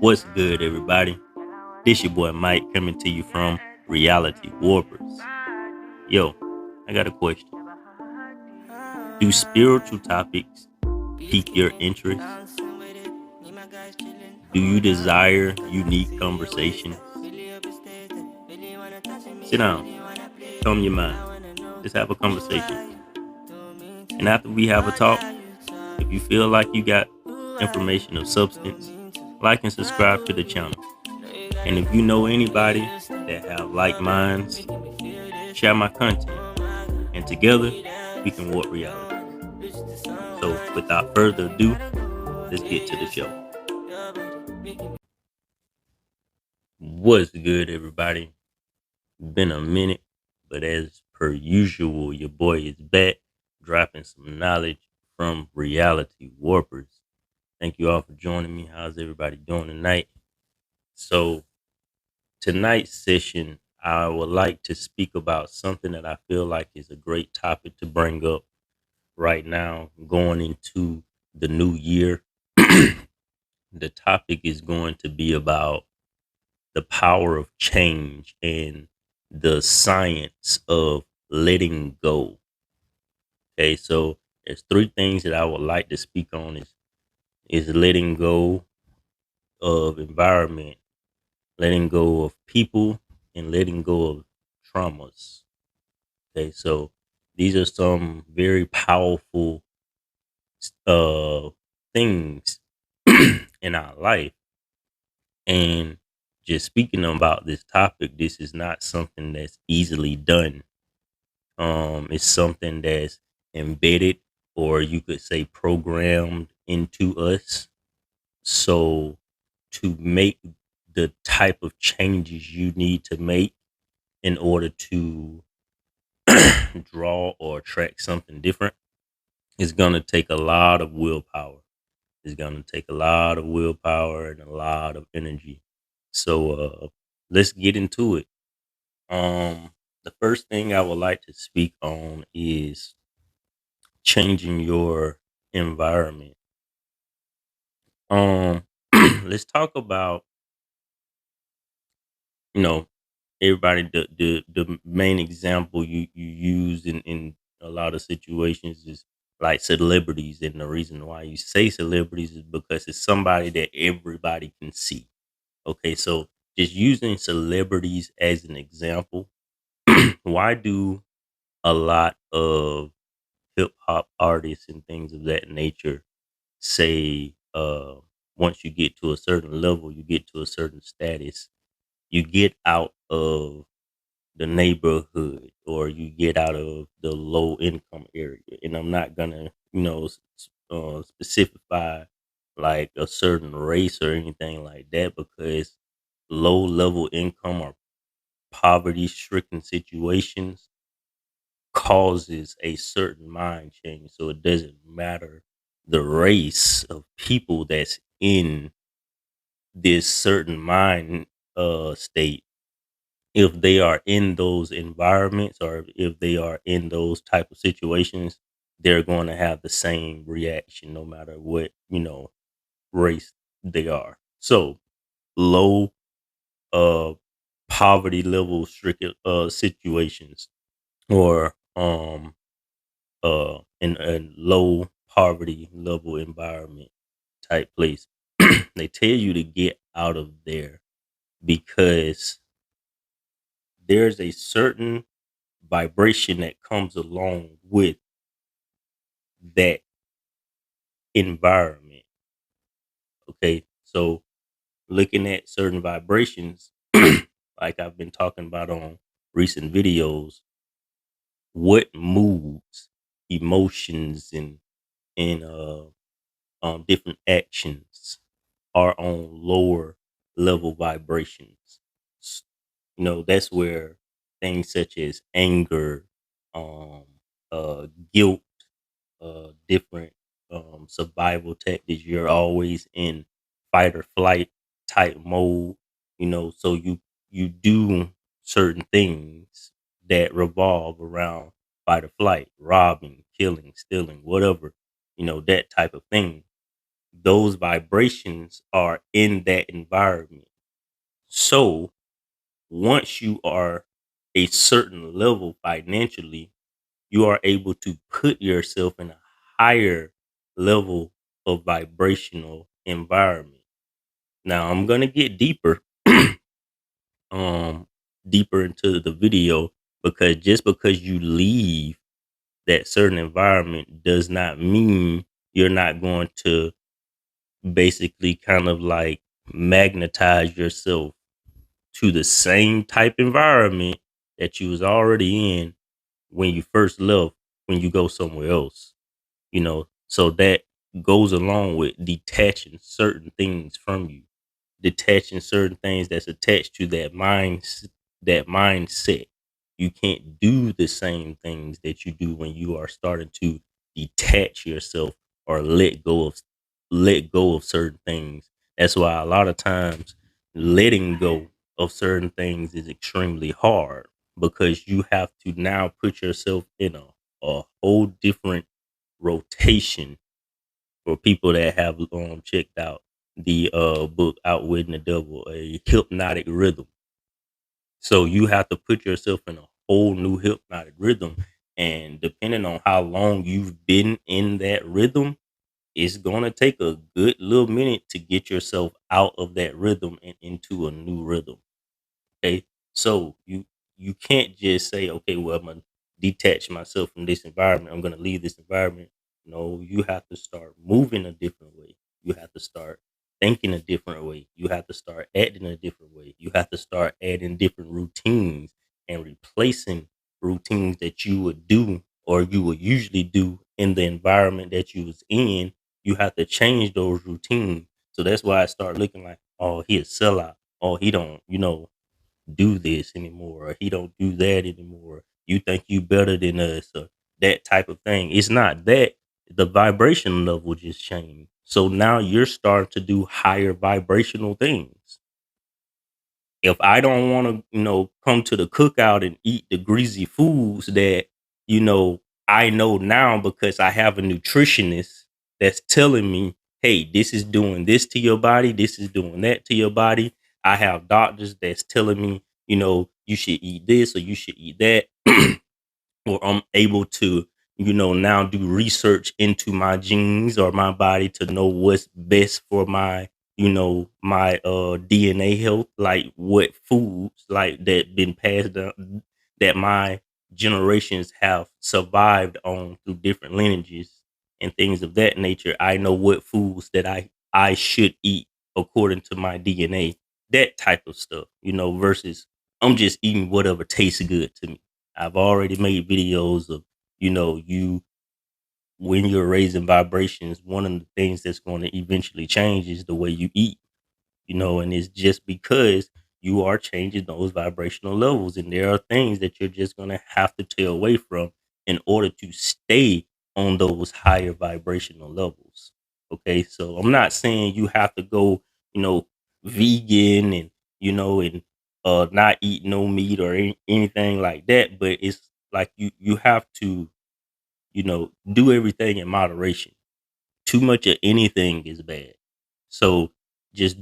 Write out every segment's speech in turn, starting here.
What's good, everybody? This your boy Mike coming to you from Reality Warpers. Yo, I got a question. Do spiritual topics pique your interest? Do you desire unique conversations? Sit down, calm your mind. Let's have a conversation. And after we have a talk, if you feel like you got information of substance, like and subscribe to the channel. And if you know anybody that have like minds, share my content. And together, we can warp reality. So without further ado, let's get to the show. What's good, everybody? Been a minute, but as per usual, your boy is back, dropping some knowledge from Reality Warpers. Thank you all for joining me. How's everybody doing tonight? So tonight's session, I would like to speak about something that I feel like is a great topic to bring up right now, going into the new year. The topic is going to be about the power of change and the science of letting go. Okay, so there's three things that I would like to speak on is letting go of environment, letting go of people, and letting go of traumas. Okay, so these are some very powerful uh things in our life. And just speaking about this topic, this is not something that's easily done. It's something that's embedded, or you could say programmed into us. So to make the type of changes you need to make in order to draw or attract something different, it's gonna take a lot of willpower. It's gonna take a lot of willpower and a lot of energy. So let's get into it. The first thing I would like to speak on is changing your environment. Um, let's talk about, you know, everybody. The main example you use in a lot of situations is like celebrities, and the reason why you say celebrities is because it's somebody that everybody can see. Okay, so just using celebrities as an example, why do a lot of hip hop artists and things of that nature say once you get to a certain level, you get to a certain status, you get out of the neighborhood or you get out of the low income area? And I'm not gonna, specify like a certain race or anything like that, because low level income or poverty stricken situations causes a certain mind change. So it doesn't matter the race of people that's in this certain mind state. If they are in those environments or if they are in those type of situations, they're going to have the same reaction no matter what, race they are. So low uh poverty level stricken situations, or in a low poverty level environment type place, they tell you to get out of there because there's a certain vibration that comes along with that environment. Okay, so looking at certain vibrations, like I've been talking about on recent videos, what moves, emotions, and different actions are on lower level vibrations. S- that's where things such as anger, um, guilt, different survival tactics. You're always in fight or flight type mode. So you do certain things that revolve around fight or flight, robbing, killing, stealing, whatever. That type of thing. those vibrations are in that environment. So once you are a certain level financially, you are able to put yourself in a higher level of vibrational environment. Now I'm gonna get deeper, um, deeper into the video, because just because you leave that certain environment does not mean you're not going to basically kind of like magnetize yourself to the same type environment that you was already in when you first left, when you go somewhere else, so that goes along with detaching certain things from you, detaching certain things that's attached to that mindset. You can't do the same things that you do when you are starting to detach yourself or let go of certain things. That's why a lot of times letting go of certain things is extremely hard, because you have to now put yourself in a whole different rotation. For people that have checked out the book Outwitting the Devil, a hypnotic rhythm. So you have to put yourself in a whole new hypnotic rhythm. And depending on how long you've been in that rhythm, it's gonna take a good little minute to get yourself out of that rhythm and into a new rhythm. Okay. So you can't just say, okay, well, I'm gonna detach myself from this environment. I'm gonna leave this environment. No, you have to start moving a different way. You have to start thinking a different way. You have to start acting a different way. You have to start adding different routines and replacing routines that you would do or you would usually do in the environment that you was in. You have to change those routines. So that's why I start looking like, oh, he a sellout. Oh, he don't, do this anymore, or he don't do that anymore. You think you better than us, or that type of thing. It's not that. The vibration level just changed. So now you're starting to do higher vibrational things. If I don't want to, come to the cookout and eat the greasy foods that, you know, I know now because I have a nutritionist that's telling me, hey, this is doing this to your body, this is doing that to your body. I have doctors that's telling me, you should eat this or you should eat that. Or I'm able to, now do research into my genes or my body to know what's best for my DNA health, like what foods like that been passed down that my generations have survived on through different lineages and things of that nature. I know what foods that I should eat according to my DNA, that type of stuff, versus I'm just eating whatever tastes good to me. I've already made videos of, you when you're raising vibrations, one of the things that's going to eventually change is the way you eat, and it's just because you are changing those vibrational levels. And there are things that you're just going to have to tear away from in order to stay on those higher vibrational levels. Okay. So I'm not saying you have to go, vegan and not eat no meat or anything like that. But it's like you have to, do everything in moderation. Too much of anything is bad. So just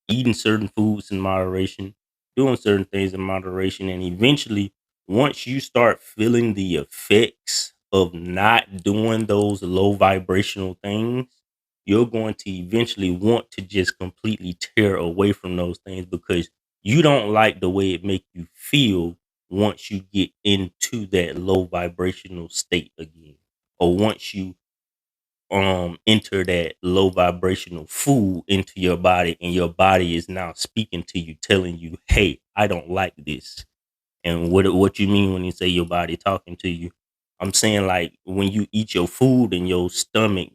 eating certain foods in moderation, doing certain things in moderation, and eventually, once you start feeling the effects of not doing those low vibrational things, you're going to eventually want to just completely tear away from those things because you don't like the way it makes you feel once you get into that low vibrational state again, or once you enter that low vibrational food into your body, and your body is now speaking to you, telling you, hey, I don't like this. And what you mean when you say your body talking to you? I'm saying, like, when you eat your food and your stomach,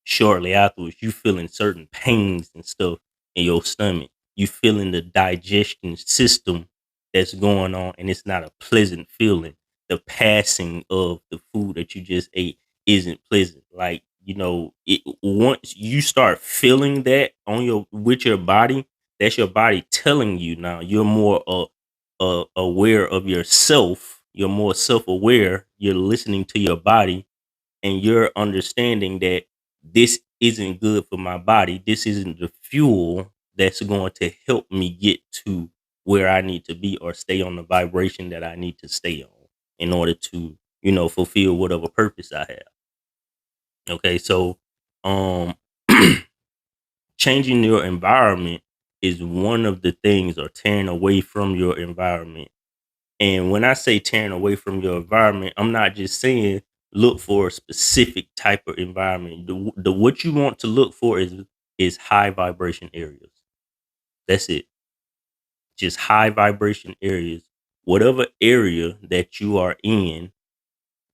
shortly afterwards, you feeling certain pains and stuff in your stomach. You feeling the digestion system that's going on, and it's not a pleasant feeling. The passing of the food that you just ate isn't pleasant. Like, once you start feeling that on your with your body, that's your body telling you now you're more aware of yourself. You're more self aware. You're listening to your body, and you're understanding that this isn't good for my body. This isn't the fuel that's going to help me get to where I need to be or stay on the vibration that I need to stay on in order to, fulfill whatever purpose I have. Okay, so um changing your environment is one of the things, or tearing away from your environment. And when I say tearing away from your environment, I'm not just saying look for a specific type of environment. The what you want to look for is high vibration areas. That's it. Just high vibration areas. Whatever area that you are in,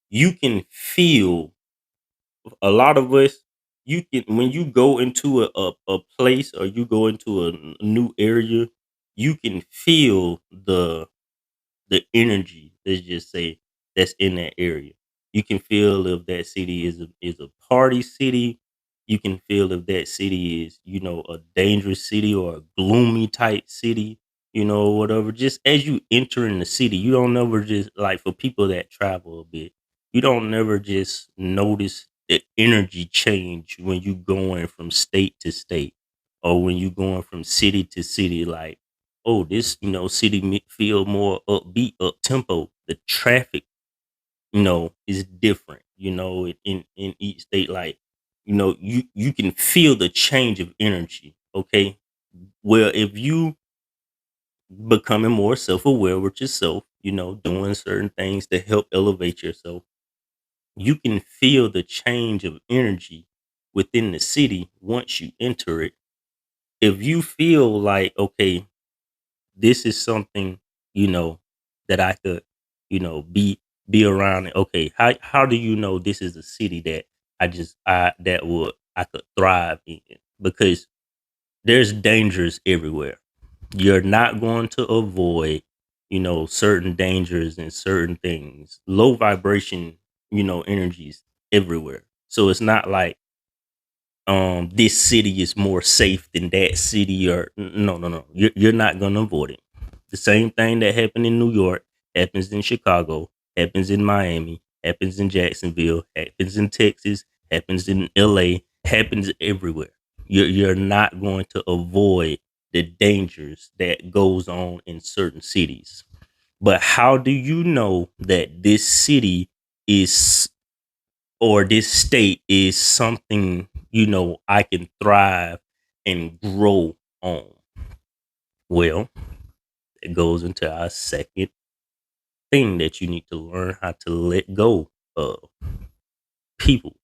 you can feel. A lot of us, you can, when you go into a place, or you go into a new area, you can feel the energy, let's just say, that's in that area. You can feel if that city is a party city. You can feel if that city is, a dangerous city or a gloomy type city, whatever. Just as you enter in the city, you don't never just, like, for people that travel a bit, you don't never just notice the energy change when you going from state to state, or when you going from city to city. Like, oh, this, city feel more upbeat, up tempo. The traffic, is different. In each state, like, you can feel the change of energy. Okay, well, if you becoming more self aware with yourself, doing certain things to help elevate yourself, you can feel the change of energy within the city once you enter it. If you feel like, okay, this is something, you know that I could, be around. Okay, how do you know this is a city that I could thrive in? Because there's dangers everywhere. You're not going to avoid, certain dangers and certain things. Low vibration, energies everywhere. So it's not like, this city is more safe than that city, or no, no, no. You're not gonna avoid it. The same thing that happened in New York happens in Chicago, happens in Miami, happens in Jacksonville, happens in Texas, happens in LA, happens everywhere. You're not going to avoid the dangers that goes on in certain cities. But how do you know that this city is, or this state is something, I can thrive and grow on? Well, it goes into our second thing that you need to learn how to let go of: people.